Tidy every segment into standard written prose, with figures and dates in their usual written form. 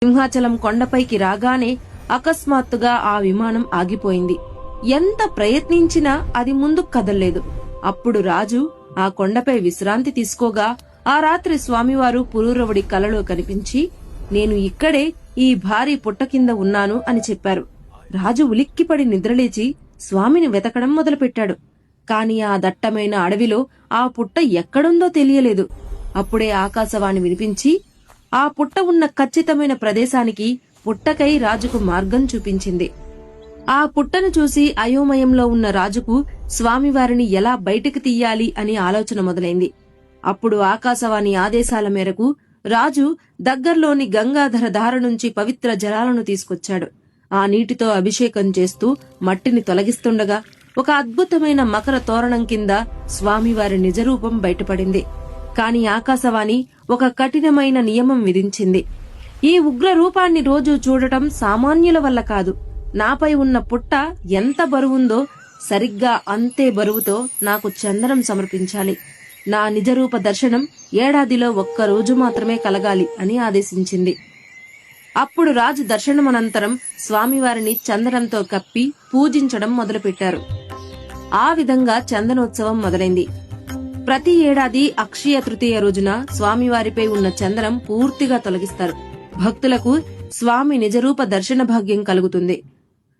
సింహాచలం కొండపైకి రాగానే అకస్మాత్తుగా ఆ విమానం ఆగిపోయింది. ఎంత ప్రయత్నించినా అది ముందుకు కదల్లేదు. అప్పుడు రాజు ఆ కొండపై విశ్రాంతి తీసుకోగా ఆ రాత్రి స్వామివారు పురూరవుడి కలలో కనిపించి, నేను ఇక్కడే ఈ భారీ పుట్ట కింద ఉన్నాను అని చెప్పారు. రాజు ఉలిక్కిపడి నిద్రలేచి స్వామిని వెతకడం మొదలుపెట్టాడు. కాని ఆ దట్టమైన అడవిలో ఆ పుట్ట ఎక్కడుందో తెలియలేదు. అప్పుడే ఆకాశవాణి వినిపించి ఆ పుట్ట ఉన్న ఖచ్చితమైన ప్రదేశానికి పుట్టకై రాజుకు మార్గం చూపించింది. ఆ పుట్టను చూసి అయోమయంలో ఉన్న రాజుకు స్వామివారిని ఎలా బయటికి తీయాలి అని ఆలోచన మొదలైంది. అప్పుడు ఆకాశవాణి ఆదేశాల మేరకు రాజు దగ్గర్లోని గంగాధర ధార నుంచి పవిత్ర జలాలను తీసుకొచ్చాడు. ఆ నీటితో అభిషేకం చేస్తూ మట్టిని తొలగిస్తుండగా ఒక అద్భుతమైన మకర తోరణం కింద స్వామివారి నిజరూపం బయటపడింది. కాని ఆకాశవాణి ఒక కఠినమైన నియమం విధించింది. ఈ ఉగ్ర రూపాన్ని రోజు చూడటం సామాన్యుల వల్ల కాదు. నాపై ఉన్న పుట్ట ఎంత బరువుందో సరిగ్గా అంతే బరువుతో నాకు చందనం సమర్పించాలి. నా నిజరూప దర్శనం ఏడాదిలో 1 రోజు మాత్రమే కలగాలి అని ఆదేశించింది. అప్పుడు రాజు దర్శనమనంతరం స్వామివారిని చందనంతో కప్పి పూజించడం మొదలుపెట్టారు. ఆ విధంగా చందనోత్సవం మొదలైంది. ప్రతి ఏడాది అక్షయ తృతీయ రోజున స్వామివారిపై ఉన్న చందనం పూర్తిగా తొలగిస్తారు. భక్తులకు స్వామి నిజరూప దర్శన భాగ్యం కలుగుతుంది.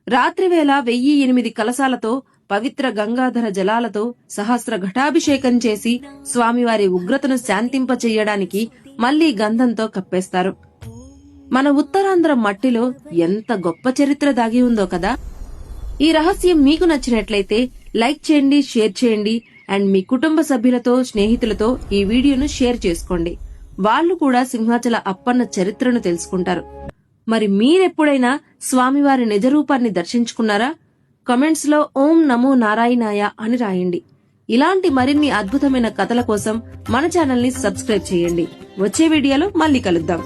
రాత్రివేళ 1008 కలశాలతో పవిత్ర గంగాధర జలాలతో సహస్ర ఘటాభిషేకం చేసి స్వామివారి ఉగ్రతను శాంతింపచెయ్యడానికి మళ్లీ గంధంతో కప్పేస్తారు. మన ఉత్తరాంధ్ర మట్టిలో ఎంత గొప్ప చరిత్ర దాగి ఉందో కదా. ఈ రహస్యం మీకు నచ్చినట్లయితే లైక్ చేయండి, షేర్ చేయండి అండ్ మీ కుటుంబ సభ్యులతో, స్నేహితులతో ఈ వీడియోను షేర్ చేసుకోండి. వాళ్లు కూడా సింహాచల అప్పన్న చరిత్రను తెలుసుకుంటారు. మరి మీరెప్పుడైనా స్వామివారి నిజరూపాన్ని దర్శించుకున్నారా? కామెంట్స్ లో ఓం నమో నారాయణాయ అని రాయండి. ఇలాంటి మరిన్ని అద్భుతమైన కథల కోసం మన ఛానల్ ని సబ్స్క్రైబ్ చేయండి. వచ్చే వీడియోలో మళ్ళీ కలుద్దాం.